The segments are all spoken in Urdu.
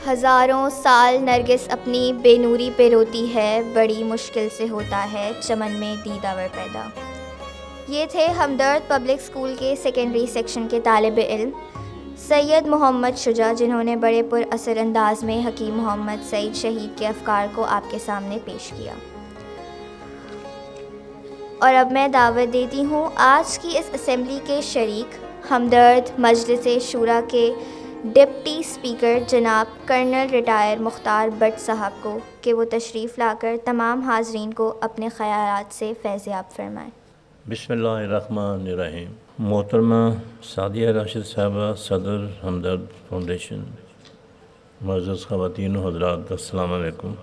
ہزاروں سال نرگس اپنی بے نوری پہ روتی ہے، بڑی مشکل سے ہوتا ہے چمن میں دیداور پیدا۔ یہ تھے ہمدرد پبلک اسکول کے سیکنڈری سیکشن کے طالب علم سید محمد شجاع، جنہوں نے بڑے پر اثر انداز میں حکیم محمد سعید شہید کے افکار کو آپ کے سامنے پیش کیا۔ اور اب میں دعوت دیتی ہوں آج کی اس اسمبلی کے شریک ہمدرد مجلس شورا کے ڈپٹی اسپیکر جناب کرنل ریٹائر مختار بٹ صاحب کو کہ وہ تشریف لا کر تمام حاضرین کو اپنے خیالات سے فیضیاب فرمائیں۔ بسم اللہ الرحمن الرحیم۔ محترمہ سادیہ راشد صاحبہ، صدر ہمدرد فاؤنڈیشن، معزز خواتین و حضرات، السلام علیکم۔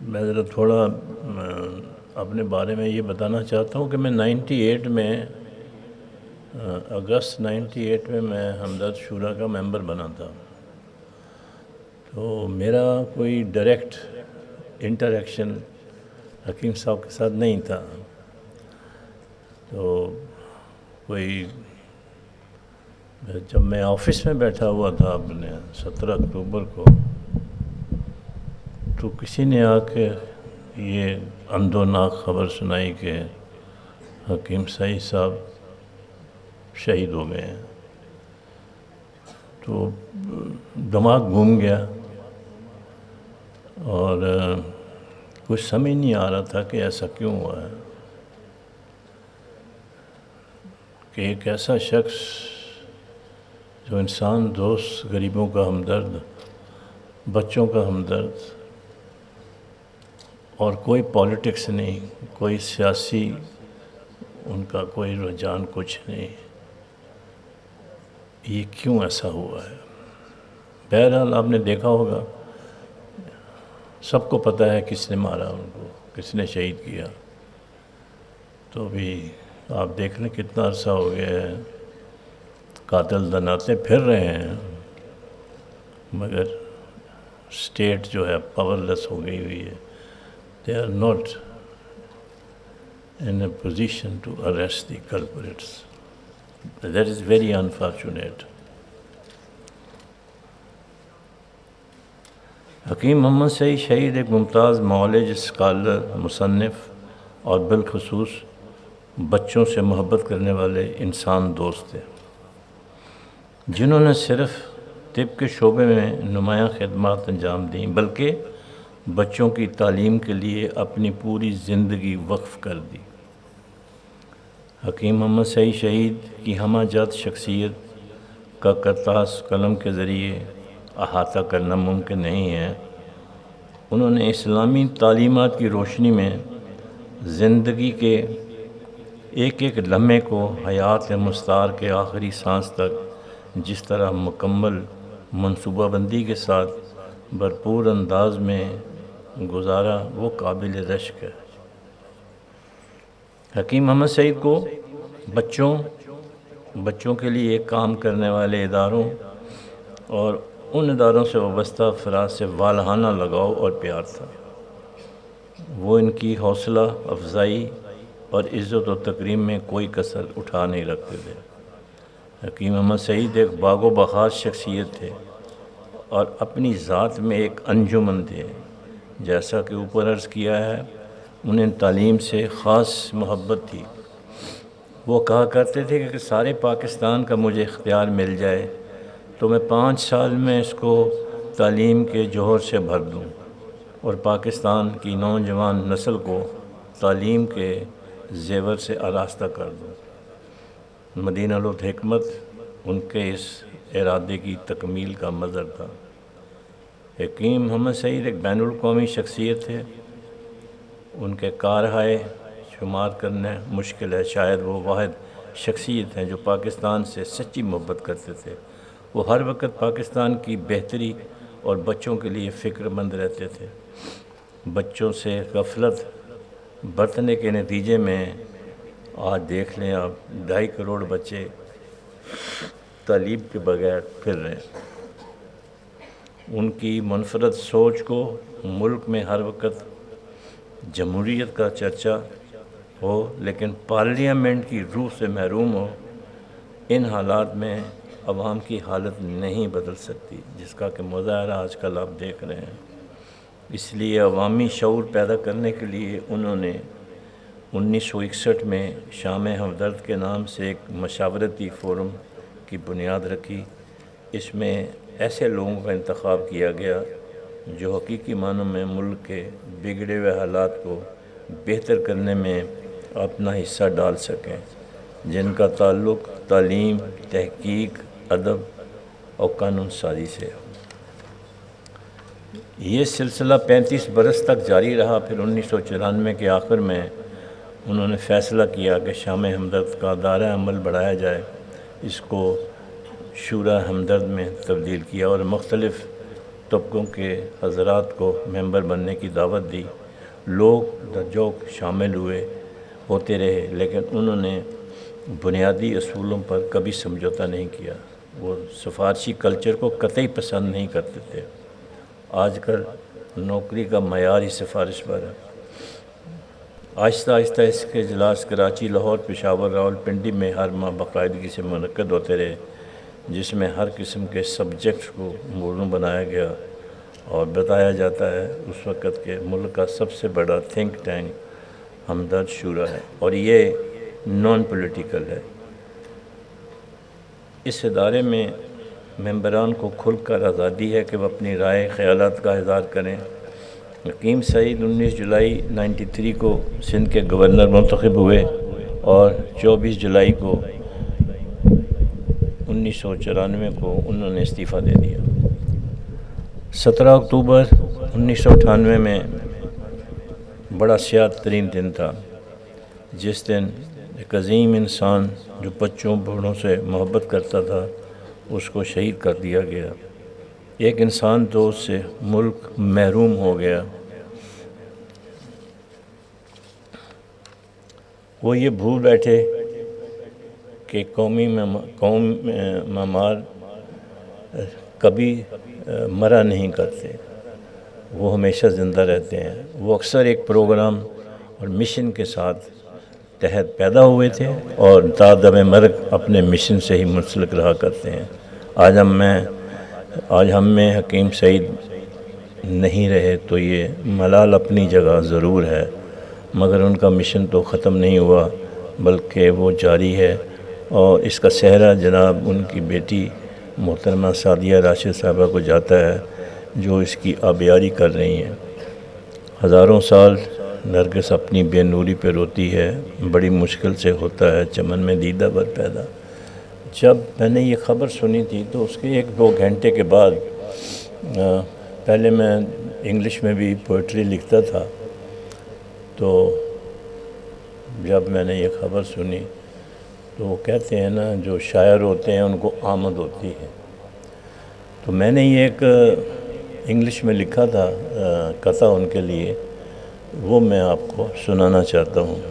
میں ذرا تھوڑا اپنے بارے میں یہ بتانا چاہتا ہوں کہ میں 98 میں اگست 98 میں ہمدرد شورا کا ممبر بنا تھا، تو میرا کوئی ڈائریکٹ انٹریکشن حکیم صاحب کے ساتھ نہیں تھا۔ تو کوئی جب میں آفس میں بیٹھا ہوا تھا اپنے 17 اکتوبر کو، تو کسی نے آ کے یہ اندوناک خبر سنائی کہ حکیم سعید صاحب شہید ہو گئے ہیں۔ تو دماغ گھوم گیا اور کچھ سمجھ نہیں آ رہا تھا کہ ایسا کیوں ہوا ہے کہ ایک ایسا شخص جو انسان دوست، غریبوں کا ہمدرد، بچوں کا ہمدرد، اور کوئی پالیٹکس نہیں، کوئی سیاسی ان کا کوئی رجحان کچھ نہیں، یہ کیوں ایسا ہوا ہے؟ بہرحال آپ نے دیکھا ہوگا، سب کو پتہ ہے کس نے مارا ان کو، کس نے شہید کیا۔ تو بھی آپ دیکھ لیں کتنا عرصہ ہو گیا ہے، قاتل دناتے پھر رہے ہیں، مگر اسٹیٹ جو ہے پاور لیس ہو گئی ہوئی ہے۔ They are not in a position to arrest the culprits. That is very unfortunate. Hakim Muhammad سعید شہید ایک ممتاز معالج، اسکالر، مصنف اور بالخصوص بچوں سے محبت کرنے والے انسان دوست تھے، جنہوں نے صرف طب کے شعبے میں نمایاں خدمات انجام دیں بلکہ بچوں کی تعلیم کے لیے اپنی پوری زندگی وقف کر دی۔ حکیم محمد سعید شہید کی ہمہ جات شخصیت کا کرتاس قلم کے ذریعے احاطہ کرنا ممکن نہیں ہے۔ انہوں نے اسلامی تعلیمات کی روشنی میں زندگی کے ایک ایک لمحے کو حیات مستعار کے آخری سانس تک جس طرح مکمل منصوبہ بندی کے ساتھ بھرپور انداز میں گزارا، وہ قابل رشک ہے۔ حکیم محمد سعید کو بچوں کے لیے کام کرنے والے اداروں اور ان اداروں سے وابستہ افراد سے والہانہ لگاؤ اور پیار تھا۔ وہ ان کی حوصلہ افزائی اور عزت و تکریم میں کوئی کسر اٹھا نہیں رکھتے تھے۔ حکیم محمد سعید ایک باغ و بہار شخصیت تھے اور اپنی ذات میں ایک انجمن تھے۔ جیسا کہ اوپر عرض کیا ہے، انہیں تعلیم سے خاص محبت تھی۔ وہ کہا کرتے تھے کہ سارے پاکستان کا مجھے اختیار مل جائے تو میں 5 سال میں اس کو تعلیم کے جوہر سے بھر دوں اور پاکستان کی نوجوان نسل کو تعلیم کے زیور سے آراستہ کر دوں۔ مدینہ الحکمت ان کے اس ارادے کی تکمیل کا مظہر تھا۔ حکیم محمد سعید ایک بین الاقوامی شخصیت تھے۔ ان کے کارہائے شمار کرنا مشکل ہے، شاید وہ واحد شخصیت ہیں جو پاکستان سے سچی محبت کرتے تھے۔ وہ ہر وقت پاکستان کی بہتری اور بچوں کے لیے فکر مند رہتے تھے۔ بچوں سے غفلت برتنے کے نتیجے میں آج دیکھ لیں آپ 2.5 کروڑ بچے تعلیم کے بغیر پھر رہے ہیں۔ ان کی منفرد سوچ کو ملک میں ہر وقت جمہوریت کا چرچا ہو لیکن پارلیمنٹ کی روح سے محروم ہو، ان حالات میں عوام کی حالت نہیں بدل سکتی، جس کا کہ مظاہرہ آج کل آپ دیکھ رہے ہیں۔ اس لیے عوامی شعور پیدا کرنے کے لیے انہوں نے 1961 میں شام ہمدرد کے نام سے ایک مشاورتی فورم کی بنیاد رکھی۔ اس میں ایسے لوگوں کا انتخاب کیا گیا جو حقیقی معنوں میں ملک کے بگڑے ہوئے حالات کو بہتر کرنے میں اپنا حصہ ڈال سکیں، جن کا تعلق تعلیم، تحقیق، ادب اور قانون سازی سے۔ یہ سلسلہ 35 برس تک جاری رہا۔ پھر 1994 کے آخر میں انہوں نے فیصلہ کیا کہ شام ہمدرد کا دائرہ عمل بڑھایا جائے، اس کو شورا ہمدرد میں تبدیل کیا اور مختلف طبقوں کے حضرات کو ممبر بننے کی دعوت دی۔ لوگ درجوک شامل ہوتے رہے، لیکن انہوں نے بنیادی اصولوں پر کبھی سمجھوتا نہیں کیا۔ وہ سفارشی کلچر کو قطعی پسند نہیں کرتے تھے۔ آج کل نوکری کا معیار ہی سفارش پر ہے۔ آہستہ آہستہ اس کے اجلاس کراچی، لاہور، پشاور، راولپنڈی میں ہر ماہ باقاعدگی سے منعقد ہوتے رہے، جس میں ہر قسم کے سبجیکٹس کو موضوع بنایا گیا اور بتایا جاتا ہے اس وقت کے ملک کا سب سے بڑا تھنک ٹینک ہمدرد شورا ہے، اور یہ نان پولیٹیکل ہے۔ اس ادارے میں ممبران کو کھل کر آزادی ہے کہ وہ اپنی رائے، خیالات کا اظہار کریں۔ حکیم سعید 19 جولائی 93 کو سندھ کے گورنر منتخب ہوئے اور 24 جولائی کو 1994 کو انہوں نے استعفیٰ دے دیا۔ 17 اکتوبر 1998 میں بڑا سیاہ ترین دن تھا، جس دن ایک عظیم انسان جو بچوں بوڑھوں سے محبت کرتا تھا اس کو شہید کر دیا گیا۔ ایک انسان دوست سے ملک محروم ہو گیا۔ وہ یہ بھول بیٹھے کہ قوم معمار کبھی مرا نہیں کرتے، وہ ہمیشہ زندہ رہتے ہیں۔ وہ اکثر ایک پروگرام اور مشن کے ساتھ تحت پیدا ہوئے تھے اور دم مرگ اپنے مشن سے ہی منسلک رہا کرتے ہیں۔ آج ہم میں حکیم سعید نہیں رہے تو یہ ملال اپنی جگہ ضرور ہے، مگر ان کا مشن تو ختم نہیں ہوا بلکہ وہ جاری ہے، اور اس کا سہرا جناب ان کی بیٹی محترمہ سادیہ راشد صاحبہ کو جاتا ہے، جو اس کی آبیاری کر رہی ہیں۔ ہزاروں سال نرگس اپنی بے نوری پہ روتی ہے، بڑی مشکل سے ہوتا ہے چمن میں دیدہ بر پیدا۔ جب میں نے یہ خبر سنی تھی تو اس کے 1-2 گھنٹے کے بعد، پہلے میں انگلش میں بھی پوئٹری لکھتا تھا، تو جب میں نے یہ خبر سنی تو وہ کہتے ہیں نا جو شاعر ہوتے ہیں ان کو آمد ہوتی ہے، تو میں نے یہ ایک انگلش میں لکھا تھا قطع ان کے لیے، وہ میں آپ کو سنانا چاہتا ہوں۔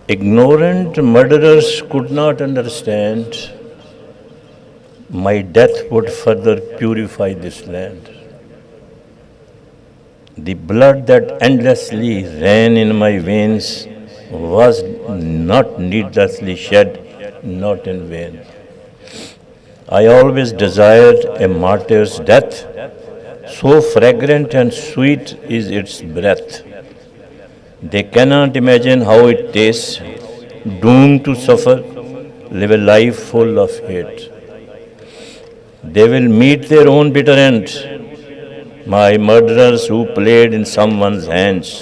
Ignorant murderers could not understand my death would further purify this land. The blood that endlessly ran in my veins was not needlessly shed, not in vain. I always desired a martyr's death, so fragrant and sweet is its breath. They cannot imagine how it tastes, doomed to suffer, live a life full of hate. They will meet their own bitter end, my murderers who played in someone's hands.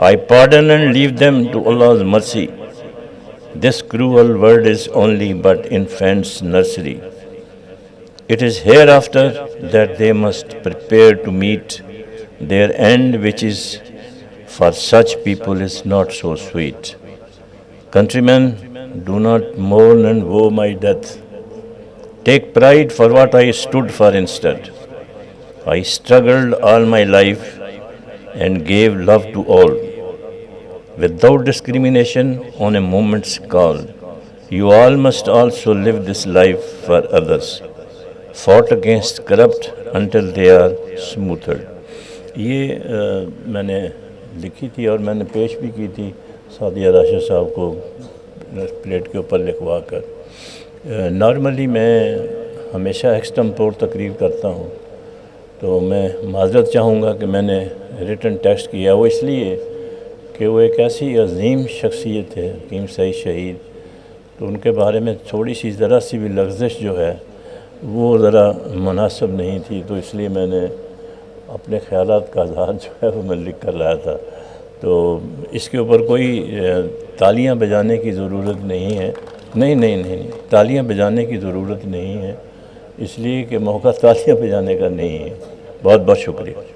I pardon and leave them to Allah's mercy. This cruel world is only but infant's nursery. It is hereafter that they must prepare to meet their end, which is for such people is not so sweet. Countrymen, do not mourn and woe my death. Take pride for what I stood for instead. I struggled all my life and gave love to all, without discrimination on a moment's call. You all must also live this life for others. Fought against corrupt until they are smoothed. یہ میں نے لکھی تھی اور میں نے پیش بھی کی تھی سعدیہ راشد صاحب کو پلیٹ کے اوپر لکھوا کر نارملی میں ہمیشہ ایکسٹمپور تقریر کرتا ہوں، تو میں معذرت چاہوں گا کہ میں نے ریٹن ٹیکسٹ کیا، وہ اس لیے کہ وہ ایک ایسی عظیم شخصیت ہے حکیم سعید شہید، تو ان کے بارے میں تھوڑی سی ذرا سی بھی لغزش جو ہے وہ ذرا مناسب نہیں تھی، تو اس لیے میں نے اپنے خیالات کا اظہار جو ہے وہ میں لکھ کر لایا تھا۔ تو اس کے اوپر کوئی تالیاں بجانے کی ضرورت نہیں ہے، نہیں، تالیاں بجانے کی ضرورت نہیں ہے، اس لیے کہ موقع تالیاں بجانے کا نہیں ہے۔ بہت بہت شکریہ۔